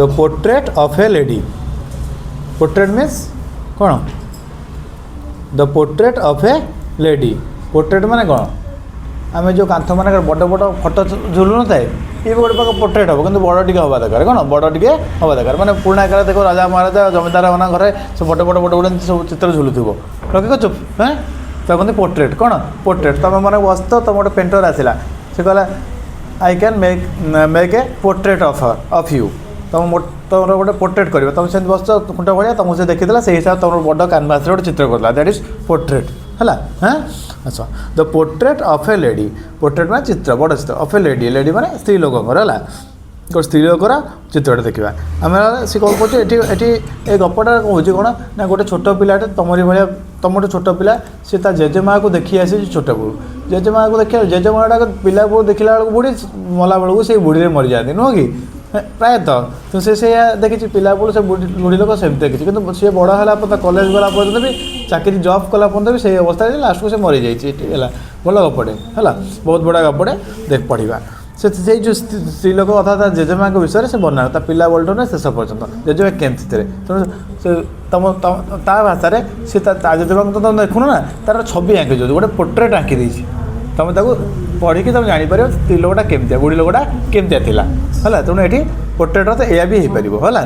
the portrait of a lady portrait means कौन the portrait of a lady portrait माने कौन आम जो कांथ मान बड़ बड़ फटो झुलू न थाए ये गोटे प्रकार पोर्ट्रेट हम कि बड़ टे हवा दरकार कौन बड़ टे हवा दरकार मैंने पुराणा काल देख राजा महाराजा जमीदार मान घर से बड़ बड़ बड़ बड़ सब चित्र झुलुव रखी चुप हाँ तो कहते पोर्ट्रेट कौन पोर्ट्रेट तुम मैंने बस तो तुम गोटे पेंटर आसला से कहला I can make a portrait of you तुम तुम गोटे पोर्ट्रेट कर तुम से बस खुंट भाया तुमको से देखीला से हिसाब तुम बड़ कैनवास गोटे चित्र करला दैट इज पोर्ट्रेट है हाँ अच्छा the portrait of a lady portrait मैं चित्र बड़ चित्र ऑफ ए लेडी लेडी मैंने स्त्री लोक है गोटे स्त्री लोकर चित्रटे देखा आम सी कौन कहे ये गपटा कौन कौन ना गोटे छोट पिलाटे तुमरी भाया तुम छोट पिला सी जेजेमा को देखी आसी छोट बेलू जेजेमा को देखिए जेजेमा पिला बेलू देखला बेलू बुढ़ी मला बेलू से बुढ़ी मरी जाती नुह कि प्रायतः तो से देखी पिला बेलू से बुढ़ी लोक सेम देखी कि सी बड़ है कलेज गला पर्यटन भी चाकरी जॉब कला पर्यटन भी से अवस्था लास्ट को से मरी जाइए भल गपटे है बहुत बड़ा गपटे देख पढ़ा से जो स्त्री लोक अर्थात जेजेमा विषय से बना पिला बेलू ना शेष पर्यटन जेजेमा केमती थे तेणु से तुम ता भाषा सी जेजेमा तो तुम देखुन ना तार छवि आंकी जो गोटे पोर्ट्रेट आंकी देती तुम पढ़ी तुम जापर स्त्री लोकटा केमती बुढ़ी लोकटा केमती है तेणु ये पोर्ट्रेट तो यह भी हो पार है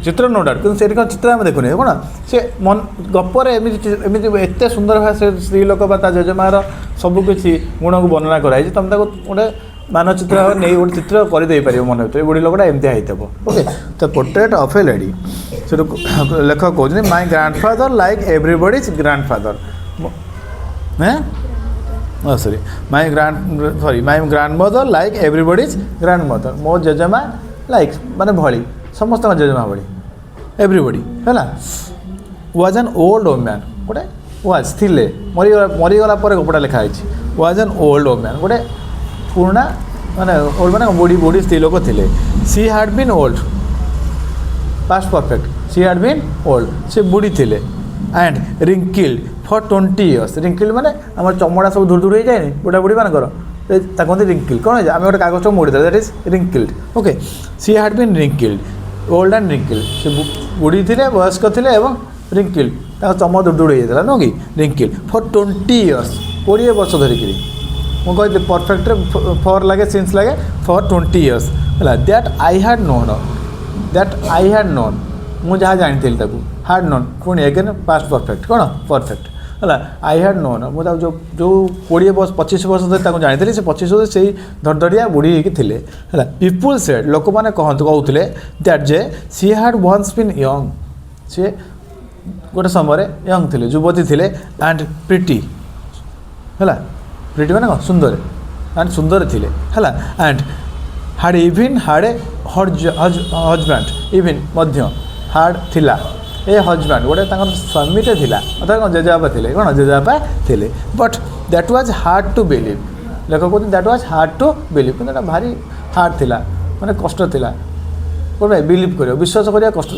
चित्र नो डाउट कि चित्र आम देखुने कौन से मन गपर एमती एत सुंदर भाव से स्त्री लोक जेजेमार सबकि गुण को वर्णना कराई तुम गोटे मानचित्र नहीं गोटे चित्र करदे पार मन भर बुढ़ी लोकटा एमती होता ओके तो पोर्ट्रेट ऑफ ए लेडी से लेखक कहते my grandfather like everybody's grandfather sorry my grandmother like everybody's grandmother मो जेजेमा लाइक माने भली समस्त जेजेमा भली एवरीबॉडी है वाज एन ओल्ड वुमन गोटे वाज थिले मरीगला गपटा लिखाई वाज एन ओल्ड वुमन गोटे पुराना माने ओल्ड माने बुढ़ी बुढ़ी स्त्री लोक थे she had been old past perfect she had been old से बुढ़ी थिले and wrinkled for 20 years wrinkled माने आम चमड़ा सब धूड़ धूड़ हो जाए बुढ़ा बुढ़ी मानकर कहते रिंकिल्ड कौन है आम गोटे कागज मोड़ी that is wrinkled okay she had been wrinkled old and wrinkled से बुढ़ी थे वयस्क थे रिंकिल्ड चम धूड़ धूड़ हो जाता नुह कि रिंकिल्ड फॉर 20 इयर्स 20 वर्ष धरिक मुझे परफेक्ट फॉर लगे सिंस लगे फॉर 20 इयर्स है दैट आई हैड नोन मुझे जहाँ जानी हार्ड नोन पुणी एगेन पास्ट परफेक्ट कौन परफेक्ट है आई हैड नोन मुझे जो 25 वर्ष तक जानी से 25 वर्ष से धड़धड़िया बुढ़ी होती है पीपुल सेड लोक मैंने कहते दैट जे she had once been young सी गोटे समय यंग थे युवती थे एंड प्रिटी है प्रिटी मैंने कौन सुंदर एंड सुंदर थे है एंड हाड इवन हाड ए हजबैंड इवन मध्य हाड थिला ए हजबैंड गोटे स्वामीटे थिला अर्थात कौन जेजेबापा थे कौन जेजेबापा थे but that was hard to believe लेखक कहते that was hard to believe कि भारी हार्ड थिला माने कष्ट थिला कौन बिलीव कर विश्वास करिया कष्ट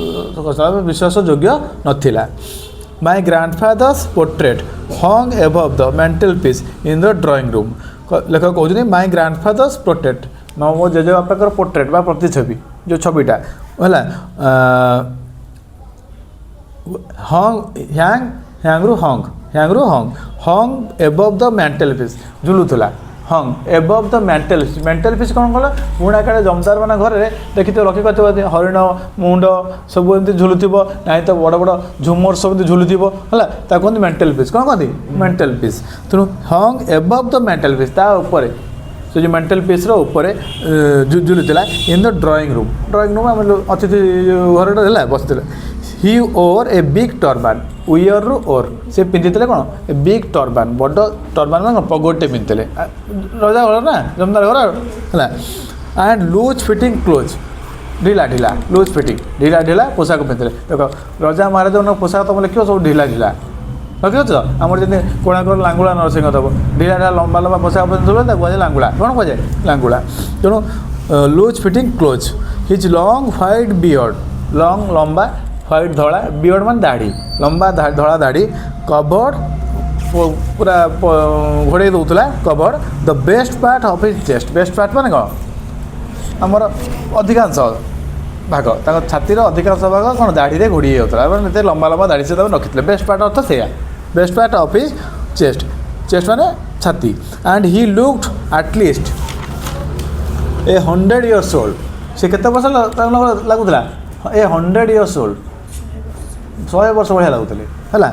विश्वास योग्य नथिला my grandfather's portrait hung above the mantelpiece in the drawing room लेखक कहते माय ग्रांडफादर्स पोर्ट्रेट मो जेजेबापा पोर्ट्रेट बा प्रतिछवि जो छविटा है हंग हैंग्रु hung above the mantelpiece झुलुला hung above the mantelpiece कौन कल पुणा काले जमदार मान घर देखी रखी कर हरिण मुंड सब एमती झुलुव ना तो बड़ बड़ झुमर सब झुलुव है कहते मेंटल पीस कौन कहते मेंटल पीस तेणु हंग एबव द मेंटल पीस तापर से जो मेंटल पीस ऊपर झुलुला इन द ड्राइंग रूम आम अतिथि घर बसते ही ओर ए बिग टर्बान उयर रु ओर से पिंधि कौन ए बिग टर्बान बड़ टर्बान मान पगोटे पिंधि रजा घर ना जमदार घर है एंड लूज फिटिंग क्लोज ढिला ढिला लूज फिटिंग ढिला ढिला पोशाक पिंधि देख रजा महाराज पोशाक तुम लिख सब ढिला ढिला रखी आम जमी कोणार्क लांगुला नरसिंह देव ढिला ढिला लंबा लंबा पोशाक पिंधुले कहुए लांगुला कौन कहुए लांगुला तेणु loose fitting clothes his long white beard long लंबा व्हाइट धड़ा बियर्ड मान दाढ़ी लंबा धड़ा दाढ़ी कवर्ड पूरा घोड़े दूसरा covered the best part of his chest best part मान कौन आमर अधिकांश भाग छातीर अधिकांश भाग कौन दाढ़ी घोड़ी होता लंबा लंबा दाढ़ी से रखी बेस्ट पार्ट अर्थ से best part of his chest chest माने छाती and he looked at least 100 years old से केते वर्ष लगुला 100 years old 100 वर्ष भाया लगुले है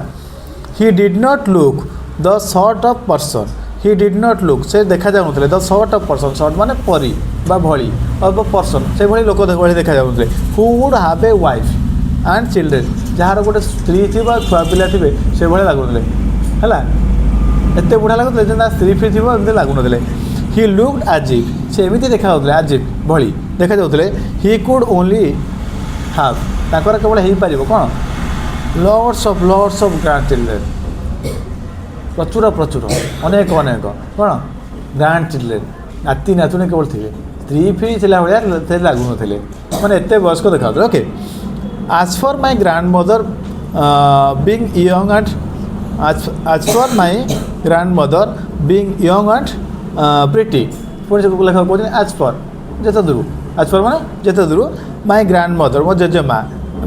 he did not look the sort of person he did not look से देखा जाऊे the sort of person sort माने परी बा भली ऑफ पर्सन से भली लोक भली देखा जाऊे who would have a wife and children जार गोटे स्त्री थी छुआ पिला थे से भाया लगुले है एत बुढ़ा लगुले स्त्री फ्री थी एमती लगुन ही लुक्ड एजिव से एमती देखा एजिव भली देखा जाऊे ही कुड ओनली हाव ताकर केवल हो पार कौन लॉर्ड्स ऑफ ग्रैंड चिल्ड्रेन प्रचुर प्रचुर अनेक अनेक कौन ग्रैंड चिल्ड्रेन नाती नातुणी केवल थे स्त्री फ्री थिला भाया लगुन मैंने एत वयस्क देखा okay as for my grandmother being young and as for my grandmother being young and pretty पुणी से लेखा कहते आज फॉर जेते दूर आज फॉर माने जेते दूर माई ग्रैंड मदर मो जेजेमा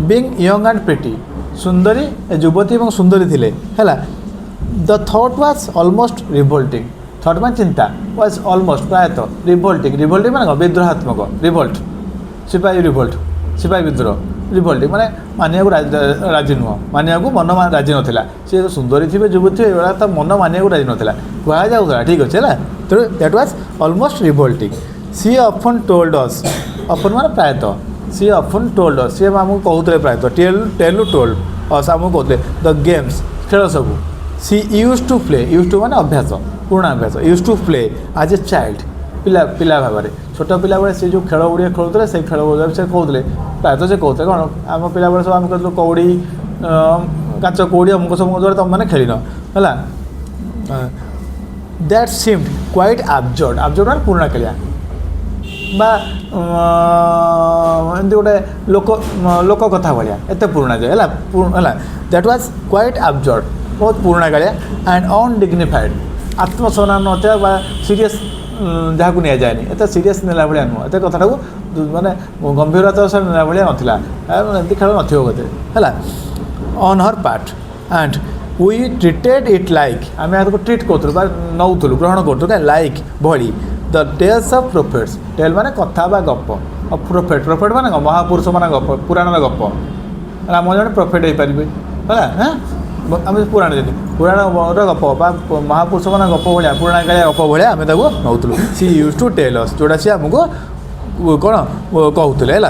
बीइंग यंग एंड प्रिटी सुंदरी युवती और सुंदरी थिले हैला the thought was almost revolting thought मान चिंता वाज ऑलमोस्ट प्रायतः रिवोल्टिंग माने विद्रोहात्मक रिवोल्ट सिपाही रिवोल्ट सिपाही विद्रोह रिवोल्टिंग माने मानिया को राजी नुह मानिया को मन राजी नाला सी सुंदरी थी युवती थी तो मन मानिया को राजी नाला कहुला ठीक अच्छे है तो that was almost revolting she often told us often माने प्रायतः सी ऑफन टोल्ड अस सी आमको कहते प्रायतः टेल टोल्ड अस आमको कहते द गेम्स खेल सब she used to play used to माने अभ्यास पुराणा अभ्यास used to play as a child पिला पिला भाव में छोट पिला बेले से जो खेल गुड़िया खेलुते से खेल से कहते प्रायतः से कहते कौन आम पिला बेले सब आम कहते कौड़ी काच कौड़ी अमुक समूक द्वारा तुम मैंने खेल है that seemed quite absurd absurd माने पुराणा खेलिया बा एमती गोटे लोक कथा भाया एत पुराणा जाए है दैट वाज क्वाइट एब्जर्ड बहुत पुराणा कालिया एंड अनडिग्निफाइड आत्मसम्मान नथिबा सीरियस जहाँ को नि जाए एत सीरीयस नेला भाया नुह एत कथा को माने गंभीरता से नेला भाया नाला एमती खेल नथे है on her part and we treated it like आम यहाँ ट्रिट करूँ नौलु ग्रहण करूँ लाइक भली the tales of prophets tale माने कथा बा गप प्रोफेट प्रोफेट माने महापुरुष मान गप पुराण गप राम जन प्रोफेट हो पारे है आम पुराण जन पुराण गप महापुरुष मान गप भाया पुराणा कालिया गप भाया आम नौलु सी यूज टू टेल अस जोड़ा सी आमको कौन कहते है